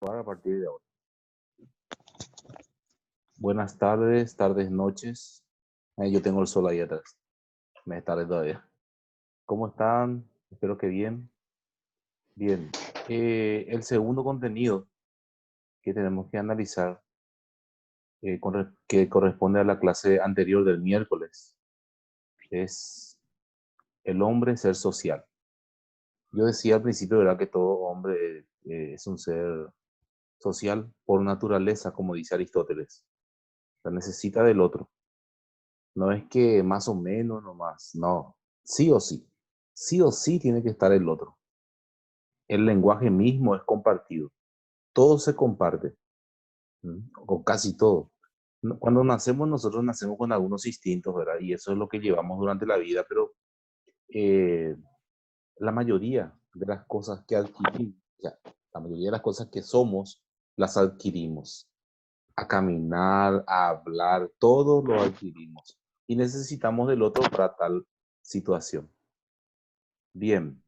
A partir de ahora. Buenas tardes, tardes, noches. Yo tengo el sol ahí atrás. Me es tarde todavía. ¿Cómo están? Espero que bien. Bien. El segundo contenido que tenemos que analizar, que corresponde a la clase anterior del miércoles, es el hombre ser social. Yo decía al principio, ¿verdad?, que todo hombre es un ser social por naturaleza, como dice Aristóteles. O sea, necesita del otro. No es que más o menos nomás, no. Sí o sí. Sí o sí tiene que estar el otro. El lenguaje mismo es compartido. Todo se comparte, o casi todo. Cuando nacemos, nosotros nacemos con algunos instintos, ¿verdad? Y eso es lo que llevamos durante la vida, pero eh, la mayoría de las cosas que adquirimos, o sea, la mayoría de las cosas que somos, las adquirimos. A caminar, a hablar, todo lo adquirimos. Y necesitamos del otro para tal situación. Bien,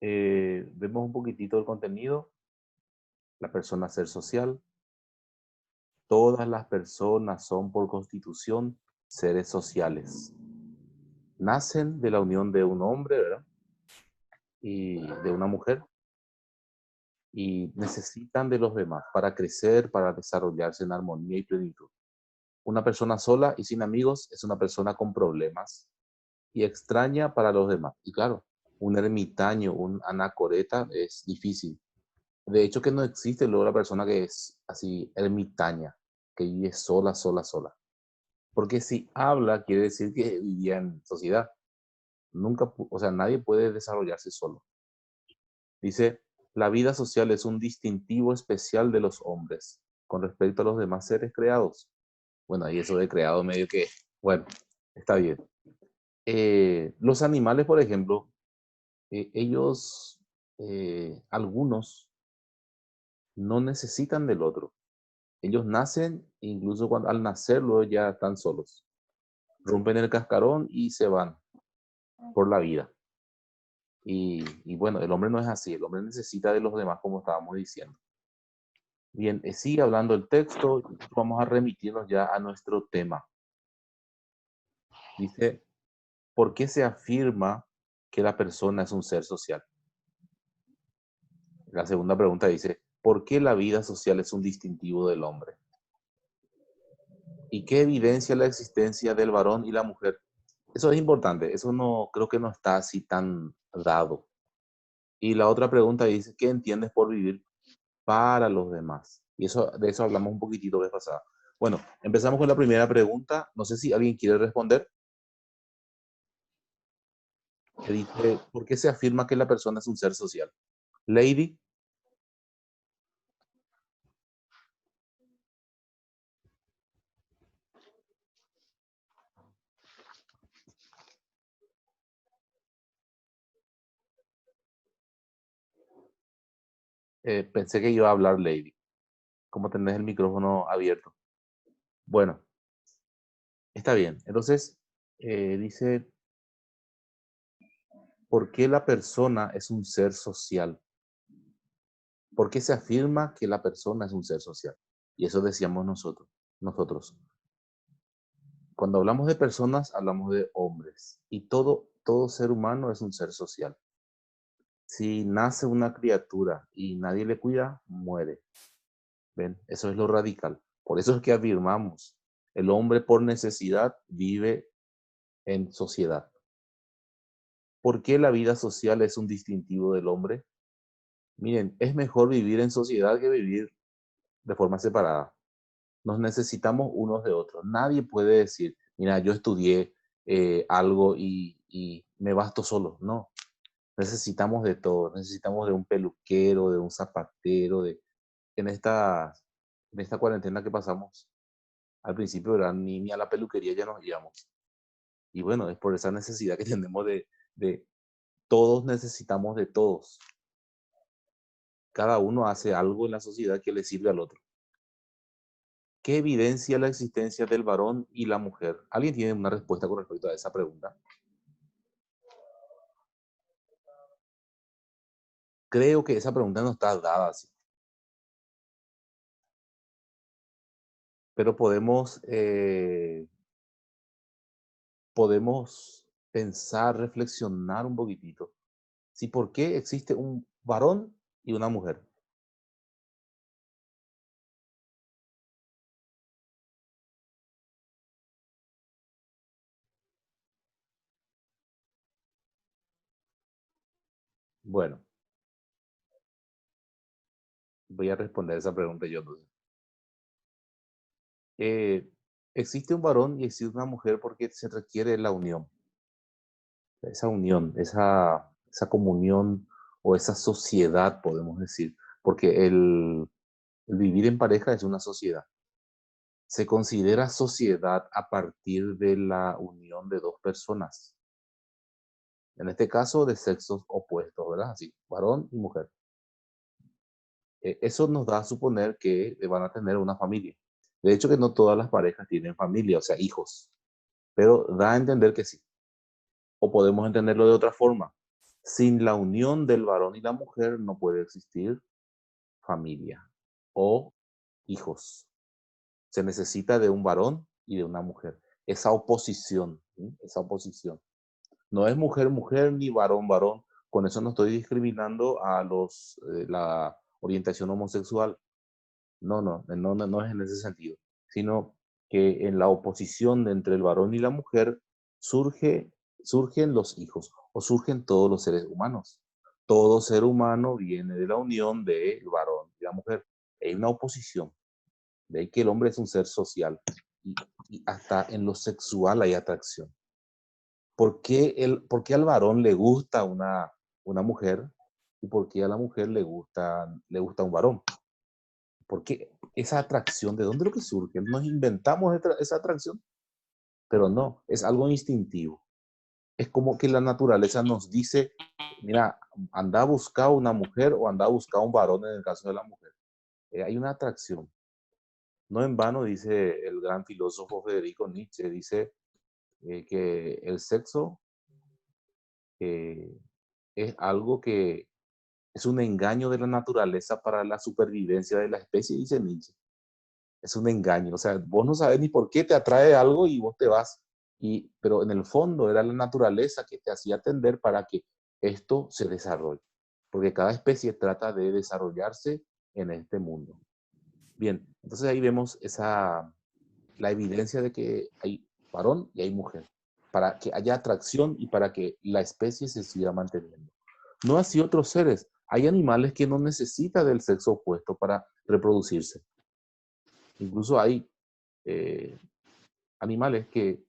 vemos un poquitito el contenido. La persona ser social. Todas las personas son por constitución seres sociales. Nacen de la unión de un hombre, ¿verdad? Y de una mujer. Y necesitan de los demás para crecer, para desarrollarse en armonía y plenitud. Una persona sola y sin amigos es una persona con problemas y extraña para los demás. Y claro, un ermitaño, un anacoreta es difícil. De hecho, que no existe luego la persona que es así ermitaña, que vive sola, sola, sola. Porque si habla, quiere decir que vivía en sociedad. Nunca, o sea, nadie puede desarrollarse solo. Dice, la vida social es un distintivo especial de los hombres con respecto a los demás seres creados. Bueno, ahí eso de creado medio que, bueno, está bien. Los animales, por ejemplo, ellos, algunos, no necesitan del otro. Ellos nacen, incluso cuando, al nacerlo ya están solos. Rompen el cascarón y se van por la vida. Y bueno, el hombre no es así, el hombre necesita de los demás, como estábamos diciendo. Bien, sigue hablando el texto, vamos a remitirnos ya a nuestro tema. Dice, ¿por qué se afirma que la persona es un ser social? La segunda pregunta dice, ¿por qué la vida social es un distintivo del hombre? ¿Y qué evidencia la existencia del varón y la mujer? Eso es importante, eso no creo que no está así tan dado. Y la otra pregunta dice, ¿qué entiendes por vivir para los demás? Y eso, de eso hablamos un poquitito vez pasada. Bueno, empezamos con la primera pregunta. No sé si alguien quiere responder. Que dice, ¿por qué se afirma que la persona es un ser social? Lady, pensé que iba a hablar Lady. Como tenés el micrófono abierto. Bueno, está bien. Entonces, dice, ¿por qué la persona es un ser social? ¿Por qué se afirma que la persona es un ser social? Y eso decíamos nosotros. Nosotros. Cuando hablamos de personas, hablamos de hombres. Y todo ser humano es un ser social. Si nace una criatura y nadie le cuida, muere. ¿Ven? Eso es lo radical. Por eso es que afirmamos, el hombre por necesidad vive en sociedad. ¿Por qué la vida social es un distintivo del hombre? Miren, es mejor vivir en sociedad que vivir de forma separada. Nos necesitamos unos de otros. Nadie puede decir, mira, yo estudié algo y me basto solo. No, necesitamos de todo. Necesitamos de un peluquero, de un zapatero, en esta, en esta cuarentena que pasamos. Al principio, ¿verdad? Ni a la peluquería ya nos íbamos. Y bueno, es por esa necesidad que tenemos de todos necesitamos de todos. Cada uno hace algo en la sociedad que le sirve al otro. ¿Qué evidencia la existencia del varón y la mujer? ¿Alguien tiene una respuesta con respecto a esa pregunta? Creo que esa pregunta no está dada así. pero podemos pensar, reflexionar un poquitito. ¿Sí? ¿Por qué existe un varón y una mujer? Bueno, voy a responder esa pregunta yo entonces. Eh, existe un varón y existe una mujer porque se requiere la unión, esa comunión o esa sociedad, podemos decir, porque el vivir en pareja es una sociedad. Se considera sociedad a partir de la unión de dos personas, en este caso de sexos opuestos, ¿verdad? Así, varón y mujer. Eso nos da a suponer que van a tener una familia. De hecho, que no todas las parejas tienen familia, o sea, hijos, pero da a entender que sí. O podemos entenderlo de otra forma. Sin la unión del varón y la mujer no puede existir familia o hijos. Se necesita de un varón y de una mujer. Esa oposición, ¿sí? Esa oposición. No es mujer, mujer, ni varón, varón. Con eso no estoy discriminando a la orientación homosexual. No, no, no, no, no es en ese sentido, sino que en la oposición de entre el varón y la mujer surge, surgen los hijos o surgen todos los seres humanos. Todo ser humano viene de la unión del varón y la mujer. Hay una oposición, de ahí que el hombre es un ser social y, y hasta en lo sexual hay atracción. ¿Por qué al varón le gusta una mujer y por qué a la mujer le gusta un varón? Porque esa atracción, ¿de dónde es lo que surge? Nos inventamos esa atracción, pero no, es algo instintivo. Es como que la naturaleza nos dice, mira, anda a buscar una mujer o anda a buscar un varón en el caso de la mujer. Hay una atracción. No en vano dice el gran filósofo Federico Nietzsche, dice que el sexo eh, es algo que es un engaño de la naturaleza para la supervivencia de la especie, dice Nietzsche. Es un engaño. O sea, vos no sabes ni por qué te atrae algo y vos te vas. Pero en el fondo era la naturaleza que te hacía tender para que esto se desarrolle. Porque cada especie trata de desarrollarse en este mundo. Bien, entonces ahí vemos la evidencia de que hay varón y hay mujer. Para que haya atracción y para que la especie se siga manteniendo. No así otros seres. Hay animales que no necesitan del sexo opuesto para reproducirse. Incluso hay eh, animales que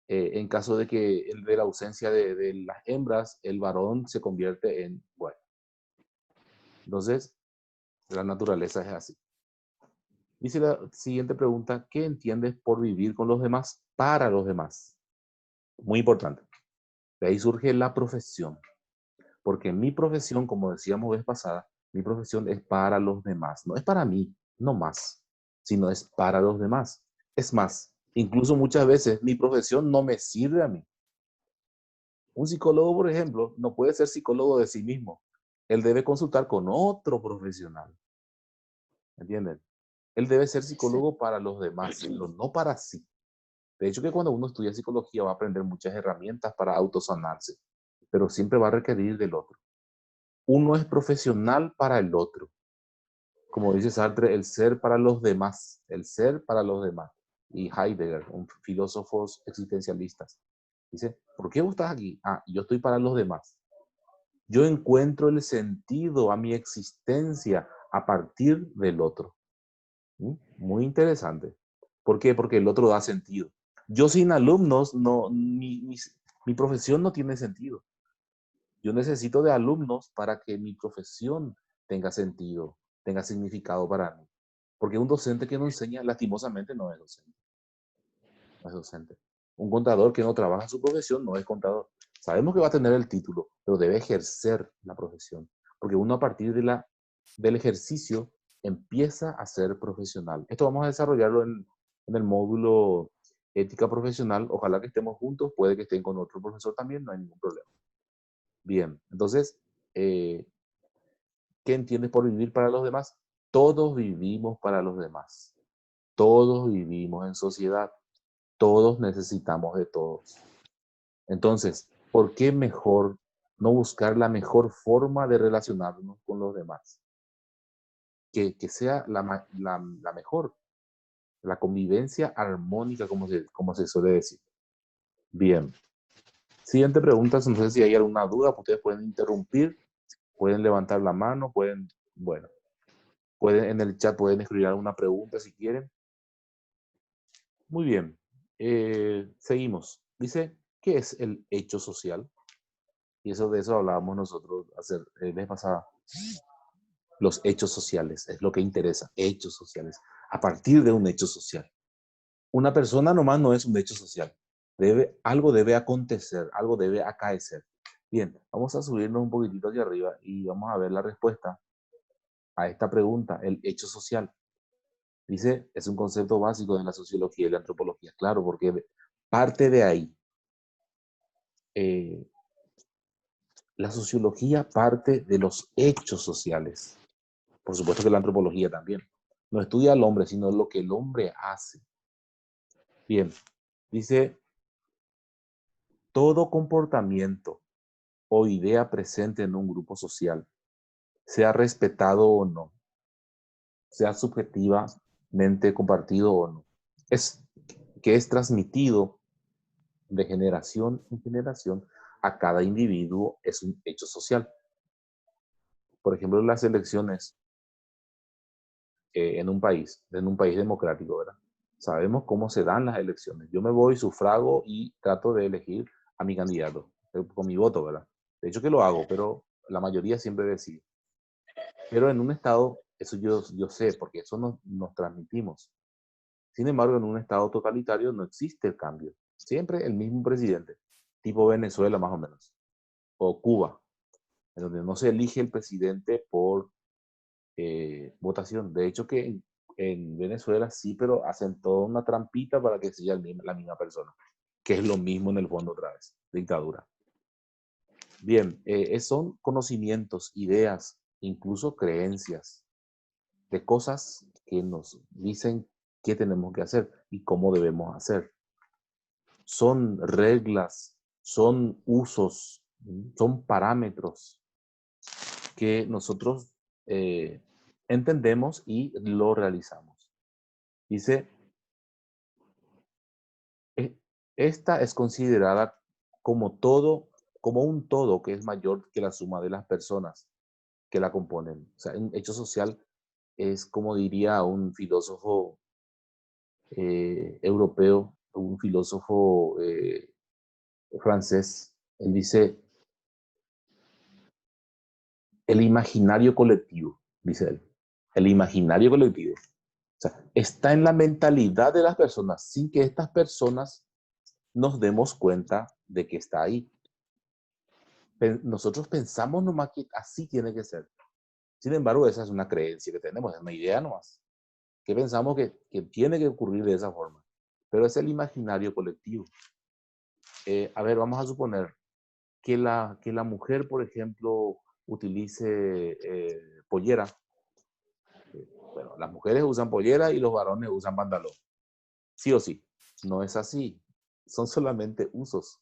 en caso de la ausencia de las hembras, el varón se convierte en, bueno, entonces la naturaleza es así. Dice la siguiente pregunta, ¿qué entiendes por vivir con los demás para los demás? Muy importante. De ahí surge la profesión, porque mi profesión, como decíamos vez pasada, mi profesión es para los demás, no es para mí, no más, sino es para los demás. Es más, incluso muchas veces mi profesión no me sirve a mí. Un psicólogo, por ejemplo, no puede ser psicólogo de sí mismo. Él debe consultar con otro profesional. ¿Entienden? Él debe ser psicólogo para los demás, pero no para sí. De hecho, que cuando uno estudia psicología va a aprender muchas herramientas para autosanarse, pero siempre va a requerir del otro. Uno es profesional para el otro. Como dice Sartre, el ser para los demás, el ser para los demás. Y Heidegger, un filósofos existencialistas, dice, ¿por qué vos estás aquí? Ah, yo estoy para los demás. Yo encuentro el sentido a mi existencia a partir del otro. ¿Mm? Muy interesante. ¿Por qué? Porque el otro da sentido. Yo sin alumnos, no, mi profesión no tiene sentido. Yo necesito de alumnos para que mi profesión tenga sentido, tenga significado para mí. Porque un docente que no enseña, lastimosamente, no es docente. No es docente. Un contador que no trabaja su profesión no es contador. Sabemos que va a tener el título, pero debe ejercer la profesión. Porque uno a partir del ejercicio empieza a ser profesional. Esto vamos a desarrollarlo en el módulo ética profesional. Ojalá que estemos juntos, puede que estén con otro profesor también, no hay ningún problema. Bien, entonces, eh, ¿qué entiendes por vivir para los demás? Todos vivimos para los demás. Todos vivimos en sociedad. Todos necesitamos de todos. Entonces, ¿por qué mejor no buscar la mejor forma de relacionarnos con los demás? Que sea la mejor, la convivencia armónica, como se suele decir. Bien. Siguiente pregunta, no sé si hay alguna duda, ustedes pueden interrumpir, pueden levantar la mano, bueno, pueden en el chat pueden escribir alguna pregunta si quieren. Muy bien, seguimos. Dice, ¿qué es el hecho social? Y de eso hablábamos nosotros el mes pasado. Los hechos sociales, es lo que interesa, hechos sociales. A partir de un hecho social. Una persona nomás no es un hecho social. Algo debe acontecer, algo debe acaecer. Bien, vamos a subirnos un poquitito hacia arriba y vamos a ver la respuesta a esta pregunta, el hecho social. Dice, es un concepto básico de la sociología y la antropología. Claro, porque parte de ahí. La sociología parte de los hechos sociales. Por supuesto que la antropología también. No estudia al hombre, sino lo que el hombre hace. Bien, dice, todo comportamiento o idea presente en un grupo social, sea respetado o no, sea subjetivamente compartido o no, que es transmitido de generación en generación a cada individuo, es un hecho social. Por ejemplo, las elecciones en un país democrático, ¿verdad? Sabemos cómo se dan las elecciones. Yo me voy, sufrago y trato de elegir a mi candidato con mi voto, ¿verdad? De hecho que lo hago, pero la mayoría siempre decide. Pero en un estado, eso yo sé, porque eso nos transmitimos. Sin embargo, en un estado totalitario no existe el cambio. Siempre el mismo presidente, tipo Venezuela más o menos, o Cuba, en donde no se elige el presidente por votación. De hecho que en Venezuela sí, pero hacen toda una trampita para que sea la misma persona, que es lo mismo en el fondo otra vez, dictadura. Bien, son conocimientos, ideas, incluso creencias de cosas que nos dicen qué tenemos que hacer y cómo debemos hacer. Son reglas, son usos, son parámetros que nosotros entendemos y lo realizamos. Dice, esta es considerada como como un todo que es mayor que la suma de las personas que la componen. O sea, un hecho social es como diría un filósofo europeo, un filósofo francés. Él dice, el imaginario colectivo, dice él. El imaginario colectivo. O sea, está en la mentalidad de las personas sin que estas personas nos demos cuenta de que está ahí. Nosotros pensamos nomás que así tiene que ser. Sin embargo, esa es una creencia que tenemos, es una idea nomás. Que pensamos que tiene que ocurrir de esa forma. Pero es el imaginario colectivo. A ver, vamos a suponer que la mujer, por ejemplo, utilice pollera. Bueno, las mujeres usan pollera y los varones usan pantalón. Sí o sí. No es así. Son solamente usos.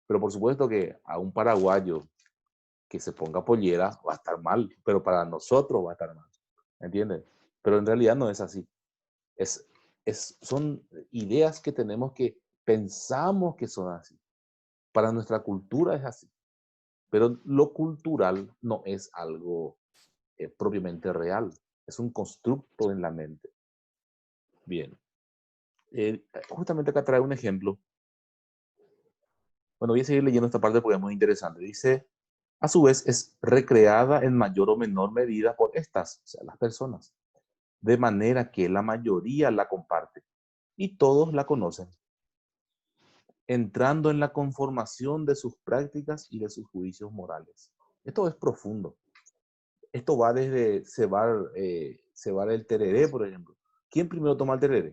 Pero por supuesto que a un paraguayo que se ponga pollera va a estar mal, pero para nosotros va a estar mal. ¿Entienden? Pero en realidad no es así. Es, son ideas que tenemos que pensamos que son así. Para nuestra cultura es así. Pero lo cultural no es algo propiamente real. Es un constructo en la mente. Bien. Justamente acá trae un ejemplo. Bueno, voy a seguir leyendo esta parte porque es muy interesante. Dice, a su vez es recreada en mayor o menor medida por estas, o sea, las personas, de manera que la mayoría la comparte y todos la conocen, entrando en la conformación de sus prácticas y de sus juicios morales. Esto es profundo. Esto va desde cebar el tereré, por ejemplo. ¿Quién primero toma el tereré?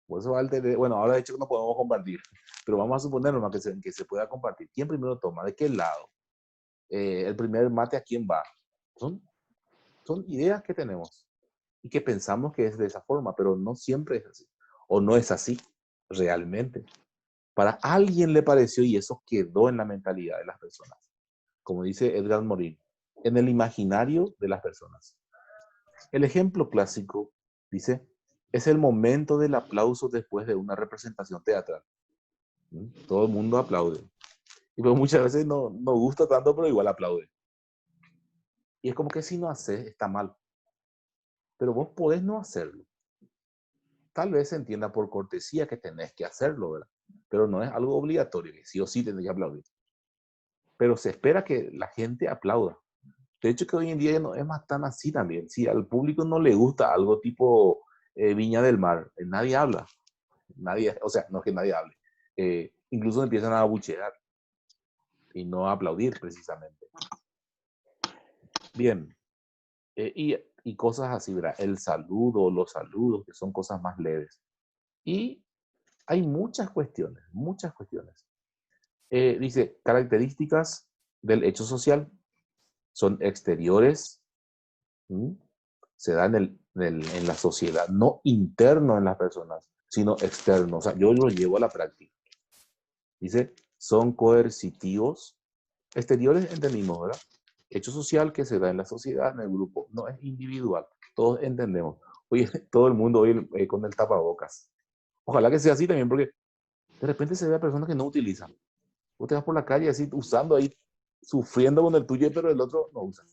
Pues eso va el tereré. Bueno, ahora de hecho no podemos compartir, pero vamos a suponer nomás que se pueda compartir. ¿Quién primero toma? ¿De qué lado? El primer mate a quién va. Son, son ideas que tenemos. y que pensamos que es de esa forma, pero no siempre es así. O no es así realmente. Para alguien le pareció y eso quedó en la mentalidad de las personas. Como dice Edgar Morin, en el imaginario de las personas. El ejemplo clásico, dice, es el momento del aplauso después de una representación teatral. ¿Mm? Todo el mundo aplaude. Y pues muchas veces no gusta tanto, pero igual aplaude. Y es como que si no haces, está mal. Pero vos podés no hacerlo. Tal vez se entienda por cortesía que tenés que hacerlo, ¿verdad? Pero no es algo obligatorio, que sí o sí tenés que aplaudir. Pero se espera que la gente aplauda. De hecho, que hoy en día ya no es más tan así también. Si al público no le gusta algo tipo Viña del Mar, nadie habla. Nadie, o sea, no es que nadie hable. Incluso empiezan a abuchear y no a aplaudir precisamente. Bien. Y cosas así, ¿verdad? El saludo, los saludos, que son cosas más leves. Y hay muchas cuestiones, muchas cuestiones. Dice, características del hecho social son exteriores, ¿sí? Se da en la sociedad, no interno en las personas, sino externo. O sea, yo lo llevo a la práctica. Dice, son coercitivos, exteriores entendimos, ¿verdad? Hecho social que se da en la sociedad, en el grupo, no es individual, todos entendemos. Oye, todo el mundo hoy con el tapabocas. Ojalá que sea así también, porque de repente se ve a personas que no utilizan. Vos te vas por la calle así usando ahí, sufriendo con el tuyo, pero el otro no usa.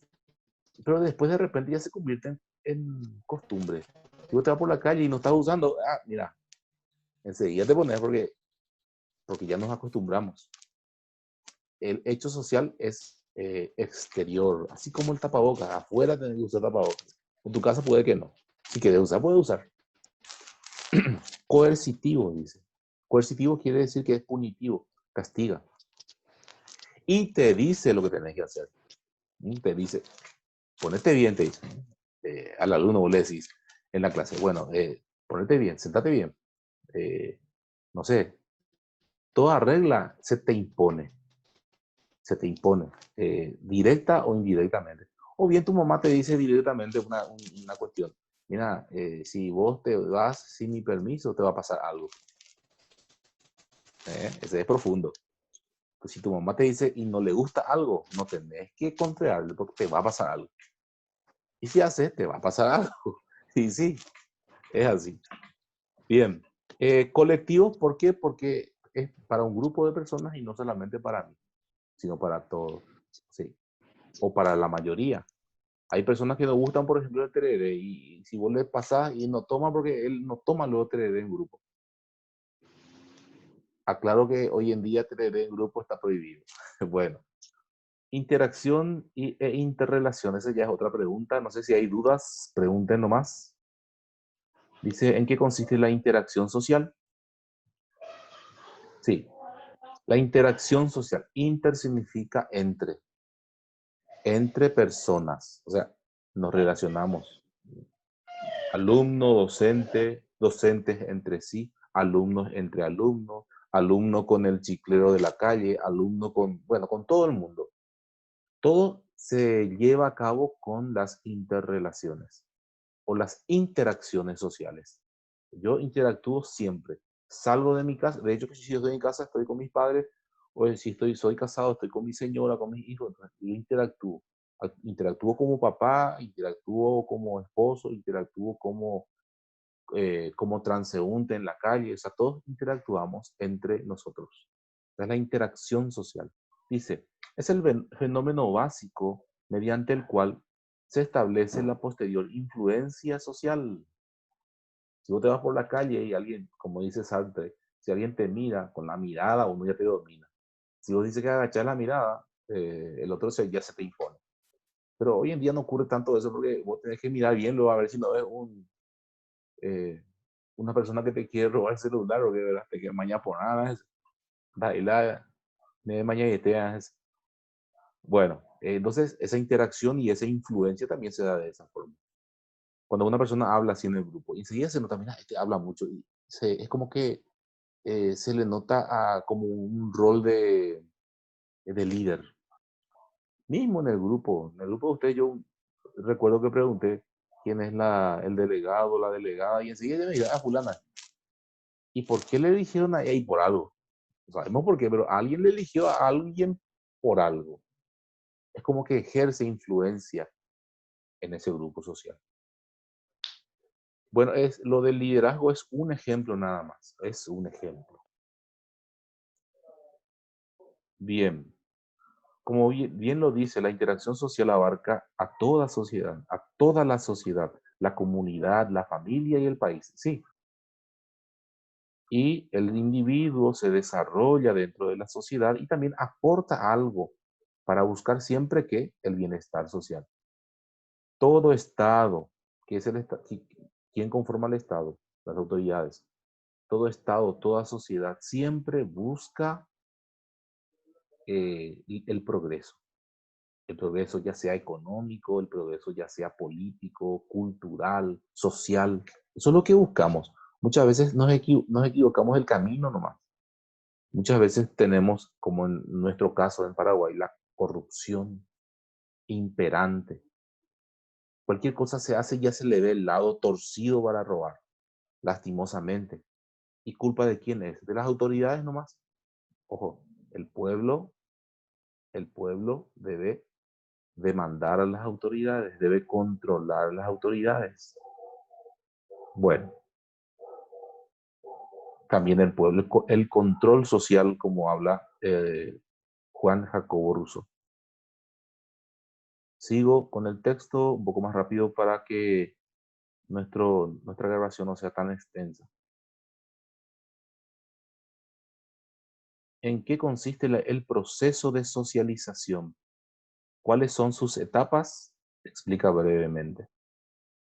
Pero después de repente ya se convierte en costumbre. Si vos te vas por la calle y no estás usando, mira, enseguida te pones porque ya nos acostumbramos. El hecho social es exterior, así como el tapabocas. Afuera tenés que usar tapabocas. En tu casa puede que no. Si quieres usar, puedes usar. Coercitivo, dice. Coercitivo quiere decir que es punitivo, castiga. Y te dice lo que tenés que hacer. Te dice, ponete bien, te dice. Al alumno vos le decís en la clase, bueno, ponete bien, sentate bien. No sé, toda regla se te impone. Se te impone, directa o indirectamente. O bien tu mamá te dice directamente una cuestión. Mira, si vos te vas sin mi permiso, te va a pasar algo. Ese es profundo. Pues si tu mamá te dice y no le gusta algo, no tenés que contrarle porque te va a pasar algo. Y si haces, te va a pasar algo. Y sí, es así. Bien. Colectivos, ¿por qué? Porque es para un grupo de personas y no solamente para mí, sino para todos. Sí. O para la mayoría. Hay personas que no gustan, por ejemplo, el tereré, y si vos le pasás y no toma, porque él no toma luego tereré en grupo. Aclaro que hoy en día tereré en grupo está prohibido. Bueno, interacción e interrelación, esa ya es otra pregunta. No sé si hay dudas, pregunten nomás. Dice, ¿en qué consiste la interacción social? Sí, la interacción social. Inter significa entre personas. O sea, nos relacionamos. Alumno, docente, docentes entre sí, alumnos entre alumnos, alumno con el chiclero de la calle, alumno con, bueno, con todo el mundo. Todo se lleva a cabo con las interrelaciones o las interacciones sociales. Yo interactúo siempre. Salgo de mi casa, de hecho, que si yo estoy en casa, estoy con mis padres, o si soy casado, estoy con mi señora, con mis hijos, entonces yo interactúo. Interactúo como papá, interactúo como esposo, interactúo como transeúnte en la calle, o sea, todos interactuamos entre nosotros. Es la interacción social. Dice, es el fenómeno básico mediante el cual se establece la posterior influencia social. Si vos te vas por la calle y alguien, como dice Sartre, si alguien te mira con la mirada, uno ya te domina. Si vos dices que agachás la mirada, el otro ya se te impone. Pero hoy en día no ocurre tanto eso porque vos tenés que mirar bien, luego a ver si no es eh, una persona que te quiere robar el celular o que ¿verdad? Te quiere mañana por nada. Baila, me mañana. Bueno, entonces esa interacción y esa influencia también se da de esa forma. Cuando una persona habla así en el grupo, y enseguida se nota, mira, este habla mucho, y es como que se le nota como un rol de líder. Mismo en el grupo de ustedes, yo recuerdo que pregunté, quién es el delegado, la delegada, y enseguida mira a fulana. ¿Y por qué le eligieron a ella? Y por algo. No sabemos por qué, pero alguien le eligió a alguien por algo. Es como que ejerce influencia en ese grupo social. Bueno, lo del liderazgo es un ejemplo nada más. Es un ejemplo. Bien. Como bien lo dice, la interacción social abarca a toda sociedad, a toda la sociedad, la comunidad, la familia y el país. Sí. Y el individuo se desarrolla dentro de la sociedad y también aporta algo para buscar siempre que el bienestar social. Todo Estado, que es ¿quién conforma el Estado? Las autoridades. Todo Estado, toda sociedad siempre busca el progreso. El progreso ya sea económico, el progreso ya sea político, cultural, social. Eso es lo que buscamos. Muchas veces nos equivocamos el camino nomás. Muchas veces tenemos, como en nuestro caso en Paraguay, la corrupción imperante. Cualquier cosa se hace y ya se le ve el lado torcido para robar, lastimosamente. ¿Y culpa de quién es? De las autoridades nomás. Ojo, el pueblo debe demandar a las autoridades, debe controlar a las autoridades. Bueno, también el pueblo, el control social, como habla Juan Jacobo Rousseau. Sigo con el texto un poco más rápido para que nuestra grabación no sea tan extensa. ¿En qué consiste el proceso de socialización? ¿Cuáles son sus etapas? Explica brevemente.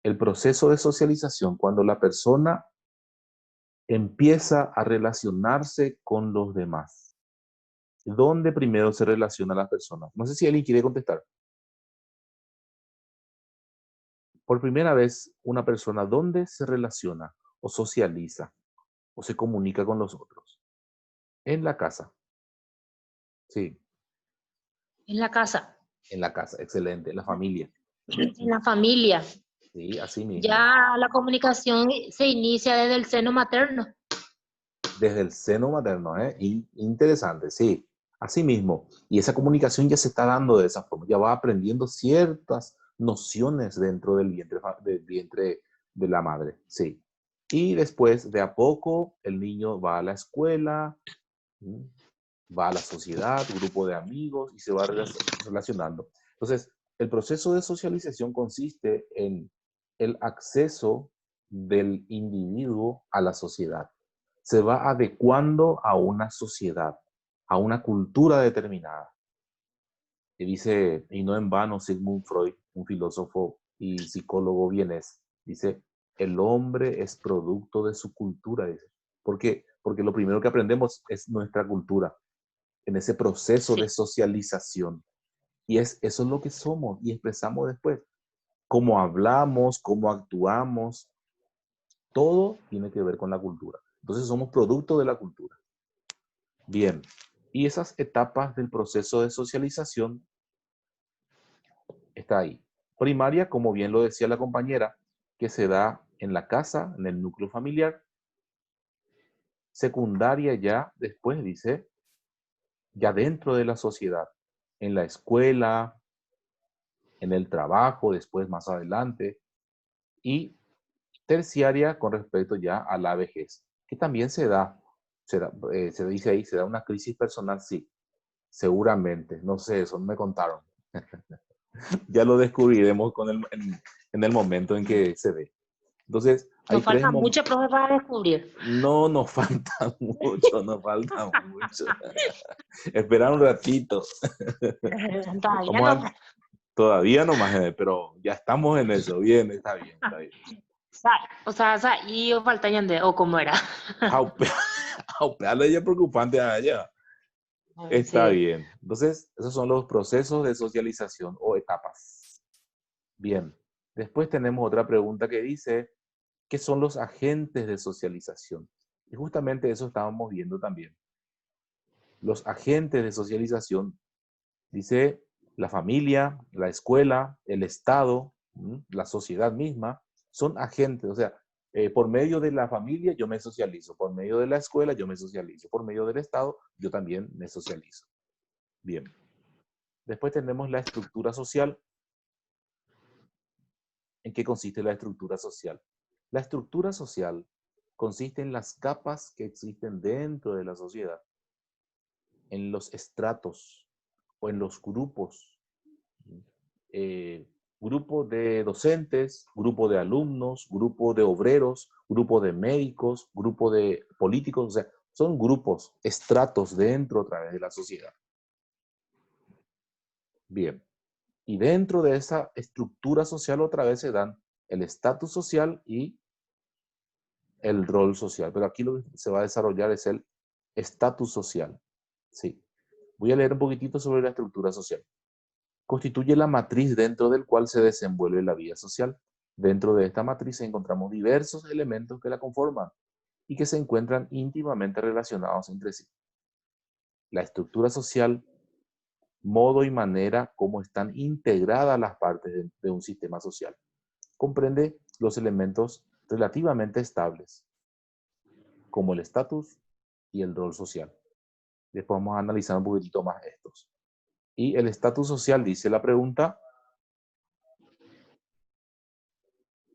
El proceso de socialización, cuando la persona empieza a relacionarse con los demás. ¿Dónde primero se relaciona las personas? No sé si alguien quiere contestar. Por primera vez, una persona, ¿dónde se relaciona o socializa o se comunica con los otros? En la casa. Sí, En la casa, en la casa. Excelente. En la familia. en la familia. Sí, así mismo. Ya la comunicación se inicia desde el seno materno. Desde el seno materno, ¿eh? Interesante, sí. Así mismo. Y esa comunicación ya se está dando de esa forma. Ya va aprendiendo ciertas nociones dentro del vientre de la madre, sí. Y después, de a poco, el niño va a la escuela, va a la sociedad, grupo de amigos y se va relacionando. Entonces, el proceso de socialización consiste en el acceso del individuo a la sociedad. Se va adecuando a una sociedad, a una cultura determinada. Y dice, y no en vano, Sigmund Freud, un filósofo y psicólogo vienés, dice, el hombre es producto de su cultura. Dice. ¿Por qué? Porque lo primero que aprendemos es nuestra cultura en ese proceso de Sí. socialización. Y eso es lo que somos y expresamos después. Cómo hablamos, cómo actuamos, todo tiene que ver con la cultura. Entonces somos producto de la cultura. Bien, y esas etapas del proceso de socialización está ahí. Primaria, como bien lo decía la compañera, que se da en la casa, en el núcleo familiar. Secundaria ya, después dice, ya dentro de la sociedad, en la escuela, en el trabajo, después más adelante, y terciaria con respecto ya a la vejez, que también se dice ahí, se da una crisis personal, sí, seguramente, no sé, eso me contaron. Ya lo descubriremos en el momento en que se dé. Entonces, hay Nos tres falta momentos. mucho, profe, para descubrir. No nos falta mucho, nos falta mucho. Esperar un ratito. Todavía Vamos no. a, todavía no más, pero ya estamos en eso. Bien, está bien, está bien. Y falta yande, o cómo era. Aupearle ya es preocupante a ella. Está Sí. bien. Entonces, esos son los procesos de socialización o etapas. Bien. Después tenemos otra pregunta que dice, ¿qué son los agentes de socialización? Y justamente eso estábamos viendo también. Los agentes de socialización, dice la familia, la escuela, el Estado, la sociedad misma, son agentes. O sea, por medio de la familia yo me socializo, por medio de la escuela yo me socializo, por medio del Estado yo también me socializo. Bien. Después tenemos la estructura social. ¿En qué consiste la estructura social? La estructura social consiste en las capas que existen dentro de la sociedad, en los estratos o en los grupos. Eh, grupo de docentes, grupo de alumnos, grupo de obreros, grupo de médicos, grupo de políticos, o sea, son grupos, estratos dentro otra vez de la sociedad. Bien, y dentro de esa estructura social otra vez se dan el estatus social y el rol social, pero aquí lo que se va a desarrollar es el estatus social. Sí. Voy a leer un poquitito sobre la estructura social. Constituye la matriz dentro del cual se desenvuelve la vida social. Dentro de esta matriz encontramos diversos elementos que la conforman y que se encuentran íntimamente relacionados entre sí. La estructura social, modo y manera como están integradas las partes de un sistema social. Comprende los elementos relativamente estables, como el estatus y el rol social. Después vamos a analizar un poquitito más estos. Y el estatus social, dice la pregunta,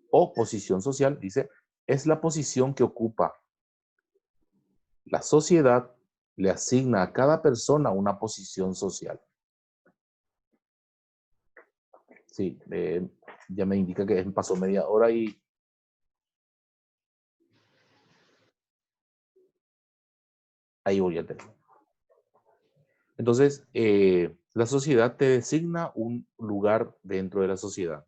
o posición social, dice, es la posición que ocupa. La sociedad le asigna a cada persona una posición social. Sí, ya me indica que pasó media hora y ahí voy a tener. Entonces, la sociedad te designa un lugar dentro de la sociedad.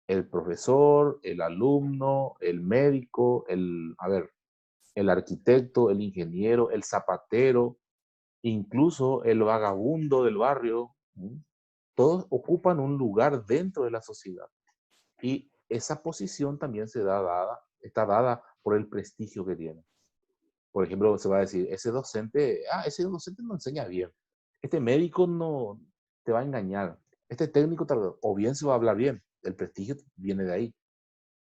El profesor, el alumno, el médico, el arquitecto, el ingeniero, el zapatero, incluso el vagabundo del barrio, todos ocupan un lugar dentro de la sociedad. Y esa posición también está dada por el prestigio que tiene. Por ejemplo, se va a decir, ese docente no enseña bien. Este médico no te va a engañar. Este técnico, o bien se va a hablar bien. El prestigio viene de ahí.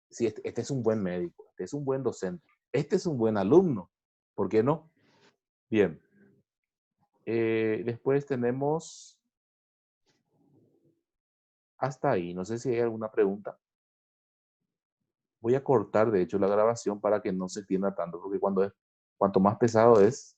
Sí, este es un buen médico, este es un buen docente, este es un buen alumno. ¿Por qué no? Bien. Después tenemos hasta ahí. No sé si hay alguna pregunta. Voy a cortar, de hecho, la grabación para que no se extienda tanto, porque cuanto más pesado es,